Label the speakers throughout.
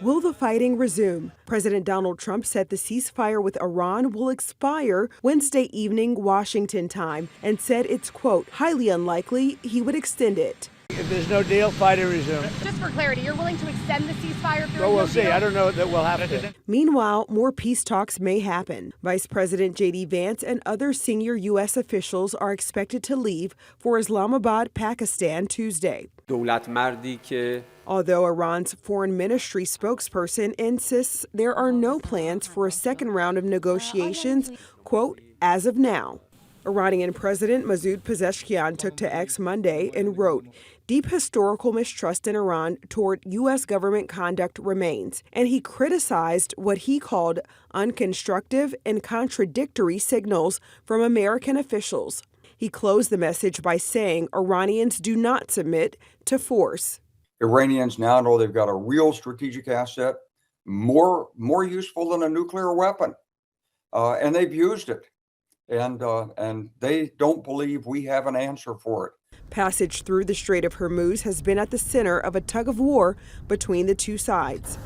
Speaker 1: Will the fighting resume? President Donald Trump said the ceasefire with Iran will expire Wednesday evening Washington time and said it's, quote, highly unlikely he would extend it.
Speaker 2: If there's no deal, fighting resume.
Speaker 3: Just for clarity, you're willing to extend the ceasefire through
Speaker 2: Well, we'll
Speaker 3: no
Speaker 2: see.
Speaker 3: deal?
Speaker 2: I don't know that we'll have to.
Speaker 1: Meanwhile, more peace talks may happen. Vice President J.D. Vance and other senior U.S. officials are expected to leave for Islamabad, Pakistan, Tuesday. Although Iran's foreign ministry spokesperson insists there are no plans for a second round of negotiations, quote, as of now. Iranian President Masoud Pezeshkian took to X Monday and wrote, deep historical mistrust in Iran toward U.S. government conduct remains, and he criticized what he called unconstructive and contradictory signals from American officials. He closed the message by saying Iranians do not submit to force.
Speaker 4: Iranians now know they've got a real strategic asset, more useful than a nuclear weapon, and they've used it. And they don't believe we have an answer for it.
Speaker 1: Passage through the Strait of Hormuz has been at the center of a tug of war between the two sides.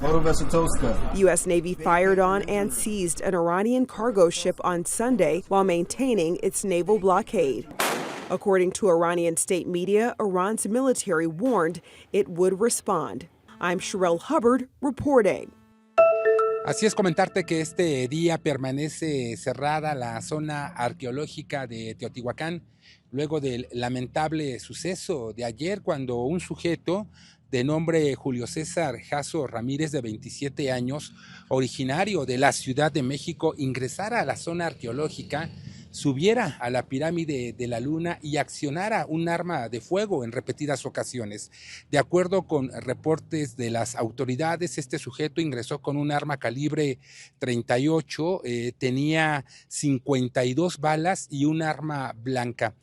Speaker 1: U.S. Navy fired on and seized an Iranian cargo ship on Sunday while maintaining its naval blockade. According to Iranian state media, Iran's military warned it would respond. I'm Sherelle Hubbard reporting.
Speaker 5: Así es, comentarte que este día permanece cerrada la zona arqueológica de Teotihuacan luego del lamentable suceso de ayer cuando un sujeto de nombre Julio César Jasso Ramírez, de 27 años, originario de la Ciudad de México, ingresara a la zona arqueológica, subiera a la pirámide de la luna y accionara un arma de fuego en repetidas ocasiones. De acuerdo con reportes de las autoridades, este sujeto ingresó con un arma calibre 38, tenía 52 balas y un arma blanca.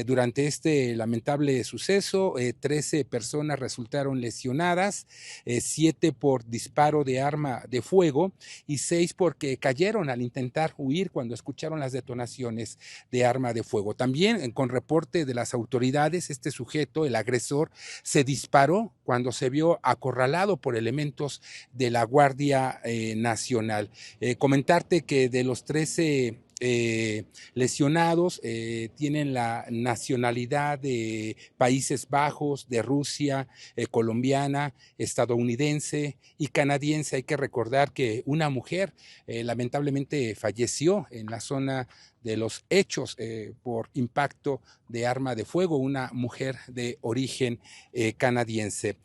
Speaker 5: Durante este lamentable suceso, 13 personas resultaron lesionadas, 7 por disparo de arma de fuego y 6 porque cayeron al intentar huir cuando escucharon las detonaciones de arma de fuego. También con reporte de las autoridades, este sujeto, el agresor, se disparó cuando se vio acorralado por elementos de la Guardia Nacional. Comentarte que de los 13 lesionados tienen la nacionalidad de Países Bajos, de Rusia, colombiana, estadounidense y canadiense. Hay que recordar que una mujer lamentablemente falleció en la zona de los hechos por impacto de arma de fuego, una mujer de origen canadiense.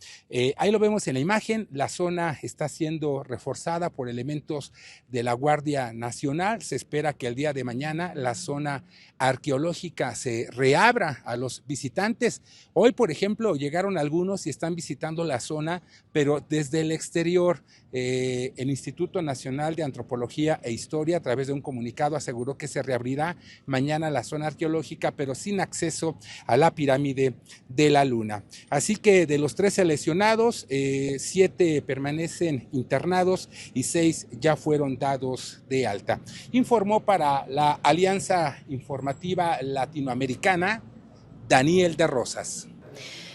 Speaker 5: Ahí lo vemos en la imagen, la zona está siendo reforzada por elementos de la Guardia Nacional. Se espera que el día de mañana la zona arqueológica se reabra a los visitantes. Hoy, por ejemplo, llegaron algunos y están visitando la zona, pero desde el exterior. El Instituto Nacional de Antropología e Historia, a través de un comunicado, aseguró que se reabrirá mañana la zona arqueológica, pero sin acceso a la pirámide de la luna. Así que de los 13 lesionados, 7 permanecen internados y 6 ya fueron dados de alta. Informó para la Alianza Informativa Latinoamericana, Daniel de Rosas.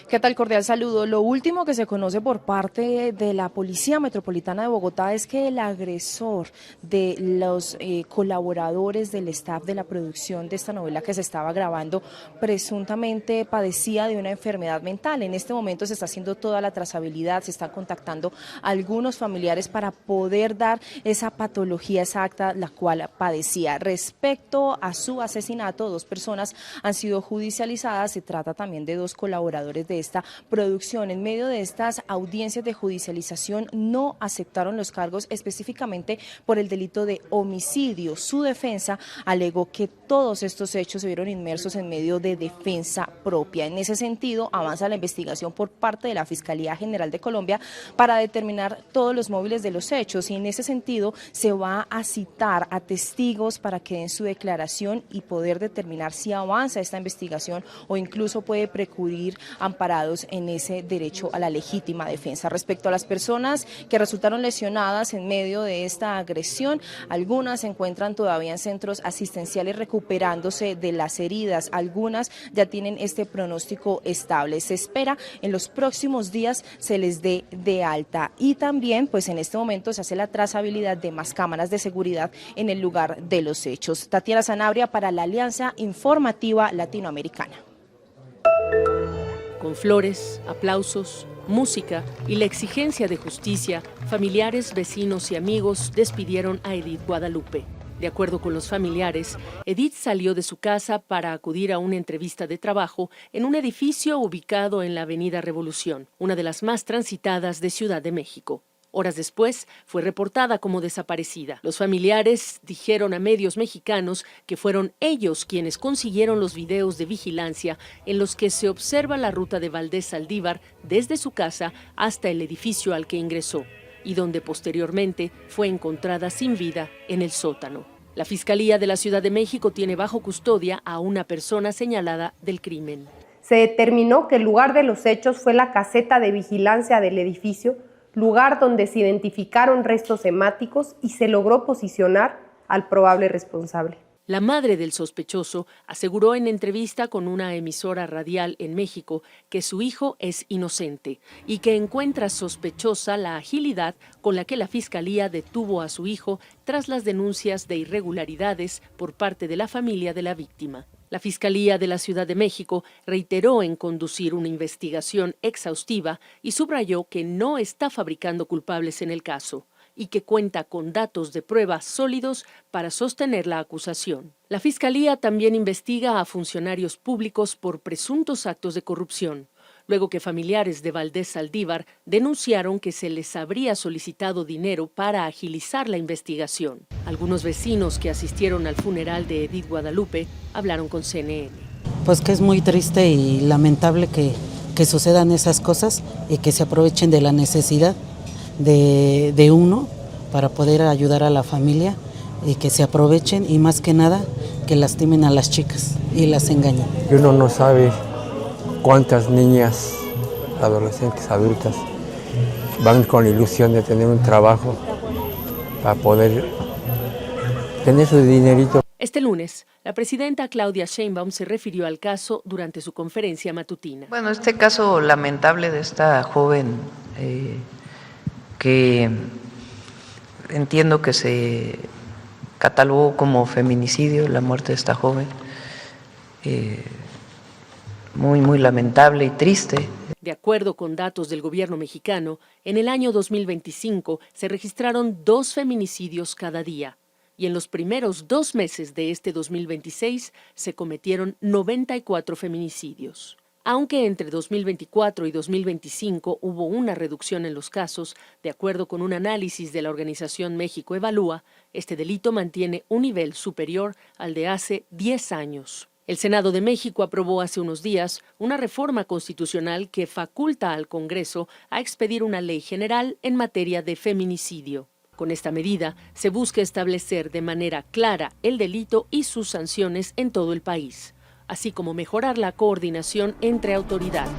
Speaker 6: ¿Qué tal? Cordial saludo. Lo último que se conoce por parte de la Policía Metropolitana de Bogotá es que el agresor de los colaboradores del staff de la producción de esta novela que se estaba grabando presuntamente padecía de una enfermedad mental. En este momento se está haciendo toda la trazabilidad, se están contactando a algunos familiares para poder dar esa patología exacta la cual padecía. Respecto a su asesinato, 2 personas han sido judicializadas. Se trata también de 2 colaboradores de esta producción. En medio de estas audiencias de judicialización no aceptaron los cargos específicamente por el delito de homicidio. Su defensa alegó que todos estos hechos se vieron inmersos en medio de defensa propia. En ese sentido, avanza la investigación por parte de la Fiscalía General de Colombia para determinar todos los móviles de los hechos, y en ese sentido se va a citar a testigos para que den su declaración y poder determinar si avanza esta investigación o incluso puede precluir amparar amparados en ese derecho a la legítima defensa. Respecto a las personas que resultaron lesionadas en medio de esta agresión, algunas se encuentran todavía en centros asistenciales recuperándose de las heridas, algunas ya tienen este pronóstico estable. Se espera en los próximos días se les dé de alta y también pues en este momento se hace la trazabilidad de más cámaras de seguridad en el lugar de los hechos. Tatiana Sanabria para la Alianza Informativa Latinoamericana.
Speaker 7: Con flores, aplausos, música y la exigencia de justicia, familiares, vecinos y amigos despidieron a Edith Guadalupe. De acuerdo con los familiares, Edith salió de su casa para acudir a una entrevista de trabajo en un edificio ubicado en la Avenida Revolución, una de las más transitadas de Ciudad de México. Horas después, fue reportada como desaparecida. Los familiares dijeron a medios mexicanos que fueron ellos quienes consiguieron los videos de vigilancia en los que se observa la ruta de Valdés Saldívar desde su casa hasta el edificio al que ingresó, y donde posteriormente fue encontrada sin vida en el sótano. La Fiscalía de la Ciudad de México tiene bajo custodia a una persona señalada del crimen.
Speaker 8: Se determinó que el lugar de los hechos fue la caseta de vigilancia del edificio, lugar donde se identificaron restos hemáticos y se logró posicionar al probable responsable.
Speaker 7: La madre del sospechoso aseguró en entrevista con una emisora radial en México que su hijo es inocente y que encuentra sospechosa la agilidad con la que la Fiscalía detuvo a su hijo tras las denuncias de irregularidades por parte de la familia de la víctima. La Fiscalía de la Ciudad de México reiteró en conducir una investigación exhaustiva y subrayó que no está fabricando culpables en el caso y que cuenta con datos de prueba sólidos para sostener la acusación. La Fiscalía también investiga a funcionarios públicos por presuntos actos de corrupción, luego que familiares de Valdés Saldívar denunciaron que se les habría solicitado dinero para agilizar la investigación. Algunos vecinos que asistieron al funeral de Edith Guadalupe hablaron con CNN.
Speaker 9: Pues que es muy triste y lamentable que sucedan esas cosas y que se aprovechen de la necesidad de uno para poder ayudar a la familia y que se aprovechen y más que nada que lastimen a las chicas y las engañen.
Speaker 10: Y uno no sabe cuántas niñas, adolescentes, adultas van con ilusión de tener un trabajo para poder tener su dinerito.
Speaker 7: Este lunes, la presidenta Claudia Sheinbaum se refirió al caso durante su conferencia matutina.
Speaker 11: Bueno, este caso lamentable de esta joven que entiendo que se catalogó como feminicidio, la muerte de esta joven, muy lamentable y triste.
Speaker 7: De acuerdo con datos del gobierno mexicano, en el año 2025 se registraron 2 feminicidios cada día y en los primeros 2 meses de este 2026 se cometieron 94 feminicidios. Aunque entre 2024 y 2025 hubo una reducción en los casos, de acuerdo con un análisis de la organización México Evalúa, este delito mantiene un nivel superior al de hace 10 años. El Senado de México aprobó hace unos días una reforma constitucional que faculta al Congreso a expedir una ley general en materia de feminicidio. Con esta medida se busca establecer de manera clara el delito y sus sanciones en todo el país, así como mejorar la coordinación entre autoridades.